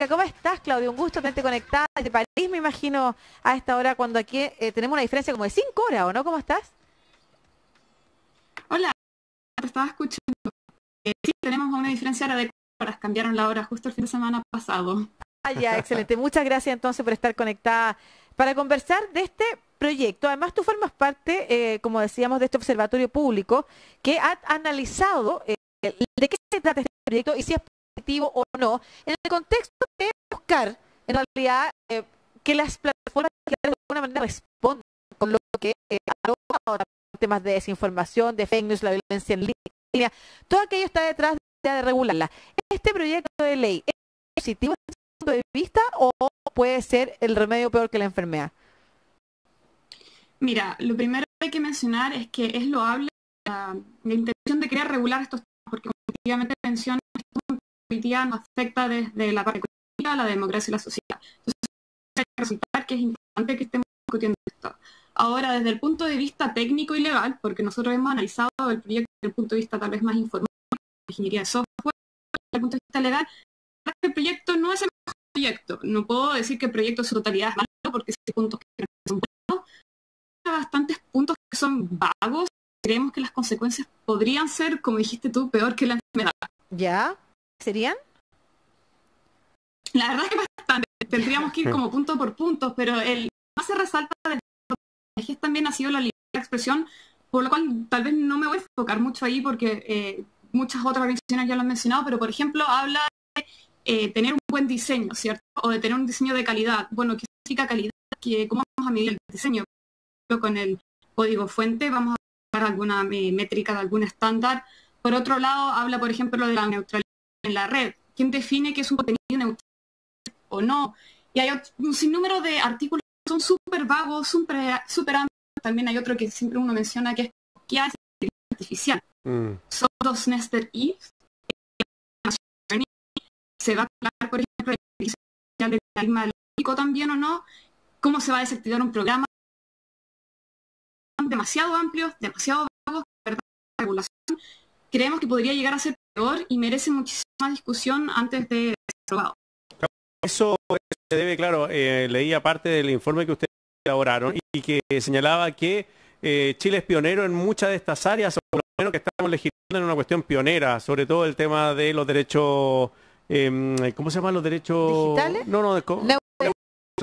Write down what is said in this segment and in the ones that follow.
¿Cómo estás, Claudia? Un gusto tenerte conectada desde París, me imagino, a esta hora cuando aquí tenemos una diferencia como de 5 horas, ¿o no? ¿Cómo estás? Hola, te estaba escuchando. Sí, tenemos una diferencia ahora de horas, cambiaron la hora justo el fin de semana pasado. Ah, ya, excelente. Muchas gracias entonces por estar conectada para conversar de este proyecto. Además, tú formas parte, como decíamos, de este observatorio público que ha analizado de qué se trata este proyecto y si es positivo o no, en el contexto de buscar, en realidad, que las plataformas de alguna manera respondan con lo que arroja temas de desinformación, de fake news, la violencia en línea, todo aquello está detrás de regularla. ¿Este proyecto de ley es positivo desde tu punto de vista o puede ser el remedio peor que la enfermedad? Mira, lo primero que hay que mencionar es que es loable la intención de querer regular estos temas, porque como efectivamente menciona, hoy día nos afecta desde la parte económica, la democracia y la sociedad. Entonces, hay que resultar que es importante que estemos discutiendo esto. Ahora, desde el punto de vista técnico y legal, porque nosotros hemos analizado el proyecto desde el punto de vista tal vez más informático, de ingeniería de software, desde el punto de vista legal, el proyecto no es el mejor proyecto. No puedo decir que el proyecto en su totalidad es malo, porque hay puntos que son buenos. Hay bastantes puntos que son vagos. Creemos que las consecuencias podrían ser, como dijiste tú, peor que la enfermedad. ¿Ya? ¿Serían? La verdad es que bastante. Tendríamos que ir como punto por punto, pero el más se resalta de los también ha sido la libertad de expresión, por lo cual tal vez no me voy a enfocar mucho ahí porque muchas otras organizaciones ya lo han mencionado, pero por ejemplo habla de tener un buen diseño, ¿cierto? O de tener un diseño de calidad. Bueno, ¿qué significa calidad? ¿Cómo vamos a medir el diseño? Con el código fuente vamos a buscar alguna métrica de algún estándar. Por otro lado, habla, por ejemplo, de la neutralidad en la red. ¿Quién define qué es un contenido neutral o no? Y hay un sinnúmero de artículos que son súper vagos, súper amplios. También hay otro que siempre uno menciona que es ¿qué hace la inteligencia artificial? Son dos nested ifs. Se va a hablar, por ejemplo, de la inteligencia artificial del paradigma lógico también o no. ¿Cómo se va a desactivar un programa? Demasiado amplios, demasiado vagos, ¿verdad? La regulación. Creemos que podría llegar a ser peor y merece muchísima discusión antes de ser aprobado. Eso se debe, claro, leía parte del informe que ustedes elaboraron y que señalaba que Chile es pionero en muchas de estas áreas, o por lo menos que estamos legislando en una cuestión pionera, sobre todo el tema de los derechos, ¿cómo se llaman los derechos? ¿Digitales? No,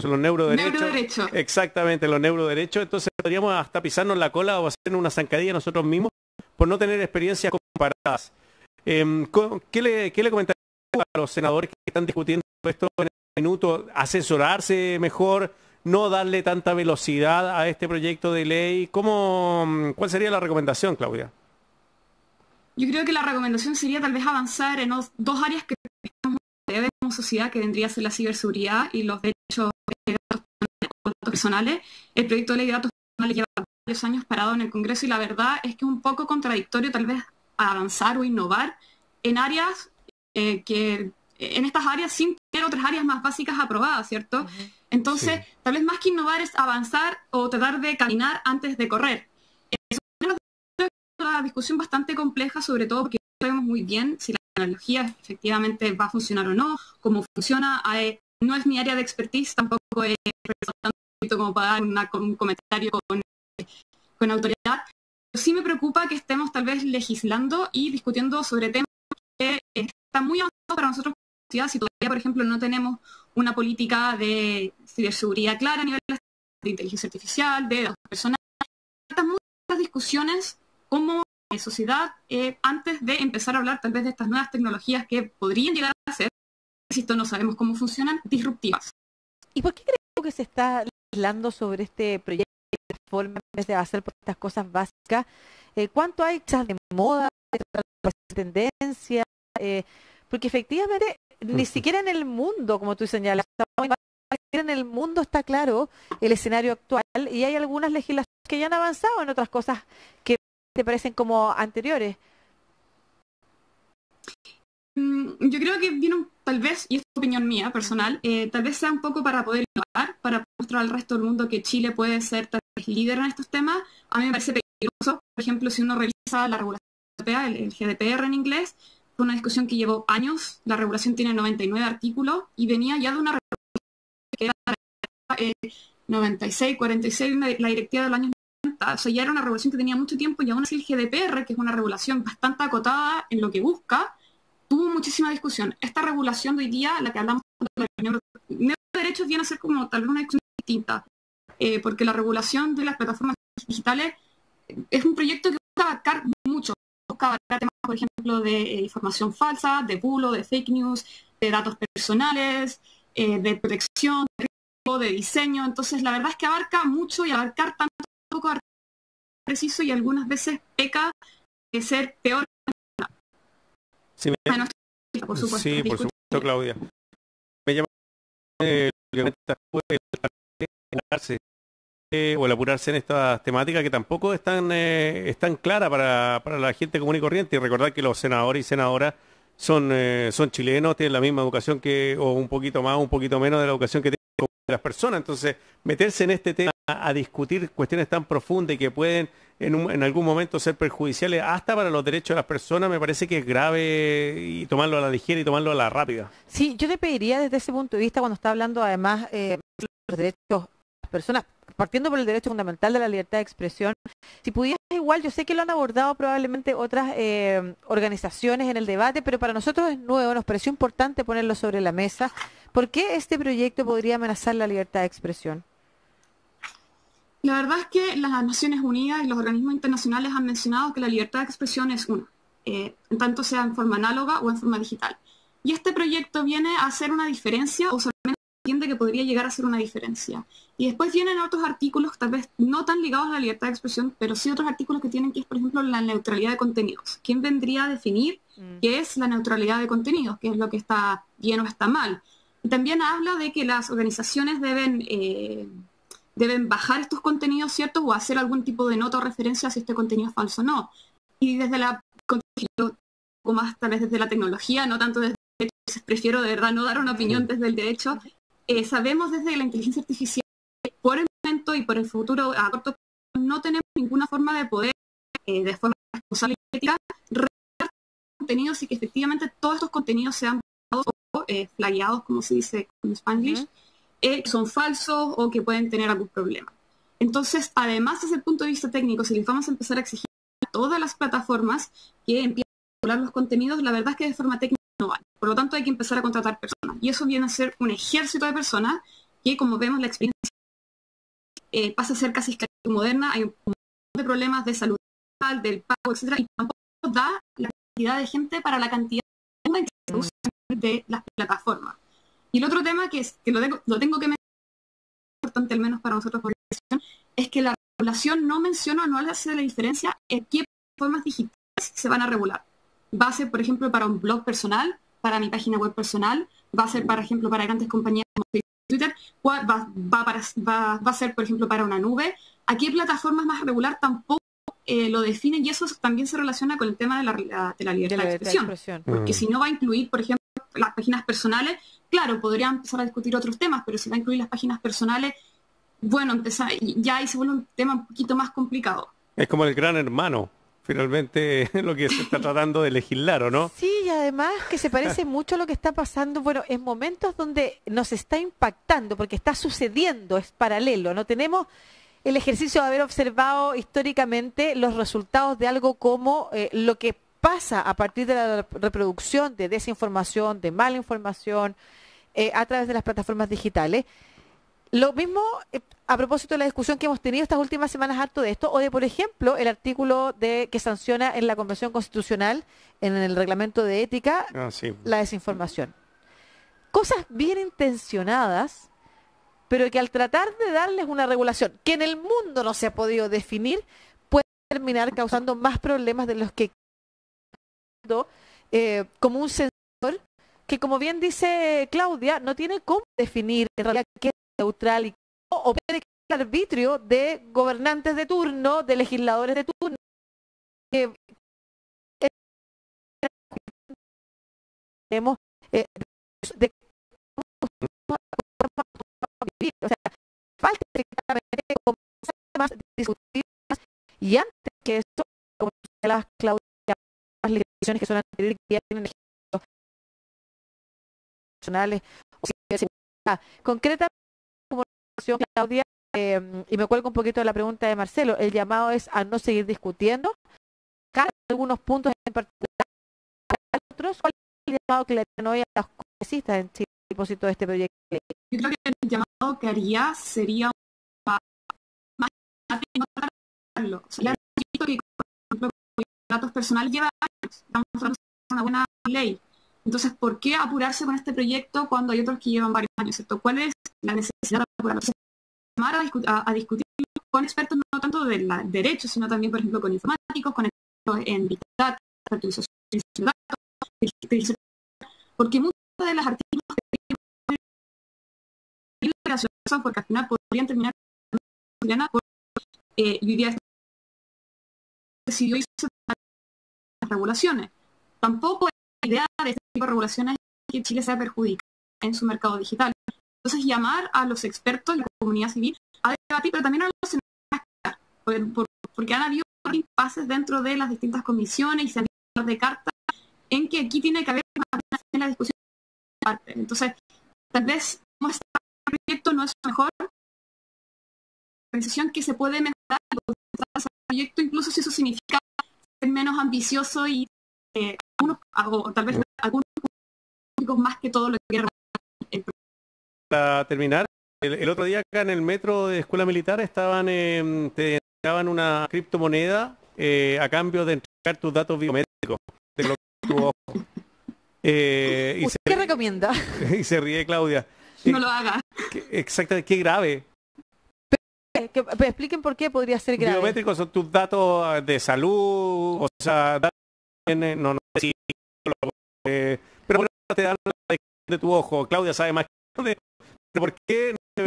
los neuroderechos. Exactamente, los neuroderechos. Entonces podríamos hasta pisarnos la cola o hacer una zancadilla nosotros mismos por no tener experiencias comparadas. ¿Qué le comentaría a los senadores que están discutiendo esto en el minuto? ¿Asesorarse mejor? ¿No darle tanta velocidad a este proyecto de ley? ¿Cuál sería la recomendación, Claudia? Yo creo que la recomendación sería tal vez avanzar en dos áreas que estamos como sociedad, que vendría a ser la ciberseguridad y los derechos de datos personales. El proyecto de ley de datos personales lleva varios años parado en el Congreso y la verdad es que es un poco contradictorio tal vez avanzar o innovar en áreas en estas áreas sin tener otras áreas más básicas aprobadas, ¿cierto? Entonces, sí, tal vez más que innovar es avanzar o tratar de caminar antes de correr. Es una discusión bastante compleja, sobre todo porque no sabemos muy bien si la tecnología efectivamente va a funcionar o no, cómo funciona. No es mi área de expertise, tampoco es tanto como para dar un comentario con autoridad. Pero sí me preocupa que estemos tal vez legislando y discutiendo sobre temas que están muy avanzados para nosotros como sociedad. Si todavía, por ejemplo, no tenemos una política de ciberseguridad clara a nivel de inteligencia artificial, de datos personales, estas muchas discusiones como sociedad antes de empezar a hablar tal vez de estas nuevas tecnologías que podrían llegar a ser, si esto no sabemos cómo funcionan, disruptivas. ¿Y por qué creo que se está legislando sobre este proyecto de reforma en vez de hacer por estas cosas básicas? ¿Cuánto hay de moda, de tendencia? Porque efectivamente ni siquiera en el mundo, como tú señalas, en el mundo está claro el escenario actual y hay algunas legislaciones que ya han avanzado en otras cosas que te parecen como anteriores. Yo creo que viene tal vez, y es opinión mía personal, tal vez sea un poco para poder innovar, para mostrar al resto del mundo que Chile puede ser tal vez líder en estos temas. A mí me parece peligroso, por ejemplo, si uno revisa la regulación europea, el GDPR en inglés, fue una discusión que llevó años. La regulación tiene 99 artículos y venía ya de una regulación que era 96, 46, la directiva del año 90. O sea, ya era una regulación que tenía mucho tiempo y aún así el GDPR, que es una regulación bastante acotada en lo que busca, tuvo muchísima discusión. Esta regulación de hoy día, la que hablamos de neuroderechos, viene a ser como tal vez una discusión distinta, porque la regulación de las plataformas digitales es un proyecto que busca abarcar mucho. Busca abarcar temas, por ejemplo, de información falsa, de bulo, de fake news, de datos personales, de protección, de diseño. Entonces, la verdad es que abarca mucho y abarcar tanto poco preciso y algunas veces peca de ser peor. Sí, por supuesto. Sí, por supuesto, Claudia. Me llama o el apurarse en estas temáticas que tampoco están claras para la gente común y corriente. Y recordar que los senadores y senadoras son chilenos, tienen la misma educación o un poquito más, un poquito menos de la educación que tienen las personas. Entonces, meterse en este tema a discutir cuestiones tan profundas y que pueden en algún momento ser perjudiciales hasta para los derechos de las personas, me parece que es grave y tomarlo a la ligera y tomarlo a la rápida. Sí, yo te pediría desde ese punto de vista, cuando está hablando además de los derechos de las personas, partiendo por el derecho fundamental de la libertad de expresión, si pudieras igual, yo sé que lo han abordado probablemente otras organizaciones en el debate, pero para nosotros es nuevo, nos pareció importante ponerlo sobre la mesa. ¿Por qué este proyecto podría amenazar la libertad de expresión? La verdad es que las Naciones Unidas y los organismos internacionales han mencionado que la libertad de expresión es una, en tanto sea en forma análoga o en forma digital. Y este proyecto viene a hacer una diferencia, o solamente entiende que podría llegar a ser una diferencia. Y después vienen otros artículos, tal vez no tan ligados a la libertad de expresión, pero sí otros artículos que tienen que es, por ejemplo, la neutralidad de contenidos. ¿Quién vendría a definir qué es la neutralidad de contenidos? ¿Qué es lo que está bien o está mal? Y también habla de que las organizaciones deben bajar estos contenidos, ¿cierto? O hacer algún tipo de nota o referencia a si este contenido es falso o no. Y desde un poco más tal vez desde la tecnología, no tanto desde el derecho, prefiero de verdad no dar una opinión desde el derecho. Sabemos desde la inteligencia artificial que por el momento y por el futuro a corto plazo no tenemos ninguna forma de poder, de forma responsable y ética, revelar contenidos y que efectivamente todos estos contenidos sean flagueados, como se dice en Spanglish, que son falsos o que pueden tener algún problema. Entonces, además, desde el punto de vista técnico, si les vamos a empezar a exigir a todas las plataformas que empiecen a regular los contenidos, la verdad es que de forma técnica no van. Por lo tanto, hay que empezar a contratar personas. Y eso viene a ser un ejército de personas que, como vemos, la experiencia pasa a ser casi esclavitud moderna. Hay un montón de problemas de salud mental, del pago, etcétera, y tampoco da la cantidad de gente para la cantidad de que se usa de las plataformas. Y el otro tema que lo tengo que mencionar, importante al menos para nosotros por la organización, es que la regulación no menciona, no hace la diferencia en qué plataformas digitales se van a regular. Va a ser, por ejemplo, para un blog personal, para mi página web personal, va a ser, por ejemplo, para grandes compañías como Twitter, va a ser, por ejemplo, para una nube. ¿A qué plataformas más regular? Tampoco lo definen, y eso también se relaciona con el tema de la libertad de expresión. Porque si no va a incluir, por ejemplo, las páginas personales, claro, podrían empezar a discutir otros temas, pero si va a incluir las páginas personales, bueno, ya ahí se vuelve un tema un poquito más complicado. Es como el gran hermano, finalmente, lo que se está tratando de legislar, ¿o no? Sí, y además que se parece mucho a lo que está pasando, bueno, en momentos donde nos está impactando, porque está sucediendo, es paralelo, no tenemos el ejercicio de haber observado históricamente los resultados de algo como lo que pasa a partir de la reproducción de desinformación, de mala información a través de las plataformas digitales. Lo mismo a propósito de la discusión que hemos tenido estas últimas semanas harto de esto, o de, por ejemplo, el artículo que sanciona en la Convención Constitucional, en el Reglamento de Ética, la desinformación. Cosas bien intencionadas, pero que al tratar de darles una regulación que en el mundo no se ha podido definir, puede terminar causando más problemas de los que como un sensor que, como bien dice Claudia, no tiene cómo definir en realidad qué es neutral y o puede que el arbitrio de gobernantes de turno, de legisladores de turno, de o sea, falta efectivamente más discutir y antes que eso, como las Claudia, las legislaciones que son anteriores que ya tienen personales. Concretamente, como Claudia, y me cuelgo un poquito de la pregunta de Marcelo, el llamado es a no seguir discutiendo. Cada algunos puntos en particular, otros, ¿cuál es el llamado que le dan hoy a los congresistas en Chile a propósito de este proyecto? Yo creo que el llamado que haría sería más no tratarlo. O sea, ya visto que, por ejemplo, los datos personales lleva años, estamos tratando de una buena ley. Entonces, ¿por qué apurarse con este proyecto cuando hay otros que llevan varios años? ¿Cierto? ¿Cuál es la necesidad de apurarse? Llamar a discutir con expertos no tanto de derecho, sino también, por ejemplo, con informáticos, con expertos en Big Data, fertilización de datos, porque muchos de los artículos que porque al final podrían terminar por y hoy día decidió irse a las regulaciones. Tampoco la idea de este tipo de regulaciones es que Chile sea perjudicado en su mercado digital. Entonces, llamar a los expertos y la comunidad civil a debatir, pero también a los senadores, porque han habido impases dentro de las distintas comisiones y se han hablado de cartas en que aquí tiene que haber una discusión aparte. Entonces, tal vez como este proyecto no es mejor organización que se puede mejorar el proyecto, incluso si eso significa ser menos ambicioso y o tal vez algunos públicos más que todo lo que quiera. Para terminar, el otro día acá en el metro de Escuela Militar estaban te entregaban una criptomoneda a cambio de entregar tus datos biométricos de lo que tu ojo. ¿Qué recomienda? Y se ríe Claudia. No lo haga. Exactamente, qué grave. Expliquen por qué podría ser grave. Biométricos son tus datos de salud, o sea, no sé si pero bueno, te dan la de tu ojo. Claudia sabe más que ¿por qué no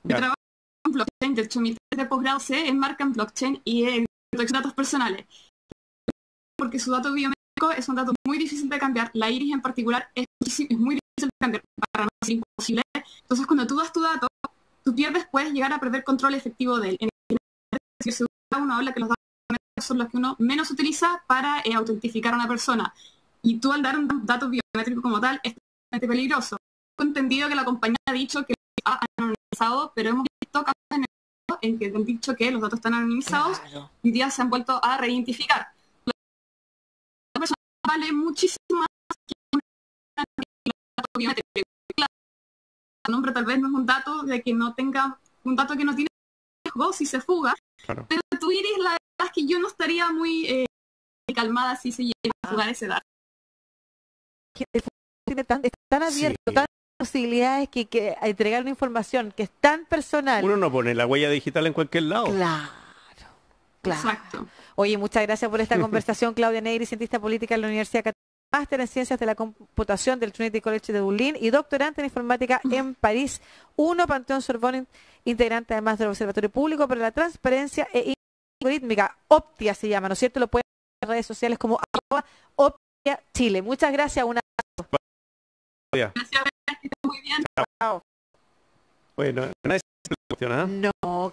Yo trabajo en blockchain, de hecho mi tesis de posgrado se enmarca en blockchain y en protección de datos personales. Porque su dato biométrico es un dato muy difícil de cambiar. La iris en particular es muy difícil de cambiar, para no ser imposible. Entonces, cuando tú das tu dato, tú puedes llegar a perder control efectivo de él. En el uno habla que los datos biométricos son los que uno menos utiliza para autentificar a una persona. Y tú al dar un dato biométrico como tal es totalmente peligroso. He entendido que la compañía ha dicho que ha anonimizado, pero hemos visto casos en que han dicho que los datos están anonimizados y ya se han vuelto a reidentificar. La persona vale muchísimo más que un dato biométrico. El nombre tal vez no es un dato de que no tenga un dato que no tiene riesgo si se fuga, claro. Pero tu iris, la verdad es que yo no estaría muy calmada si se llega a fugar ese dato. Tiene tan abierto, sí, tantas posibilidades que entregar una información que es tan personal. Uno no pone la huella digital en cualquier lado. Claro. Exacto. Oye, muchas gracias por esta conversación, Claudia Negri, cientista política en la Universidad Católica, máster en Ciencias de la Computación del Trinity College de Dublín y doctorante en Informática en París 1, Panteón Sorbonne, integrante además del Observatorio Público para la Transparencia e Algorítmica, Optia se llama, ¿no es cierto? Lo pueden ver en redes sociales como @Optia Chile. Muchas gracias, un abrazo. Gracias, que estén muy bien. Chao. Bueno, nadie se cuestiona. No.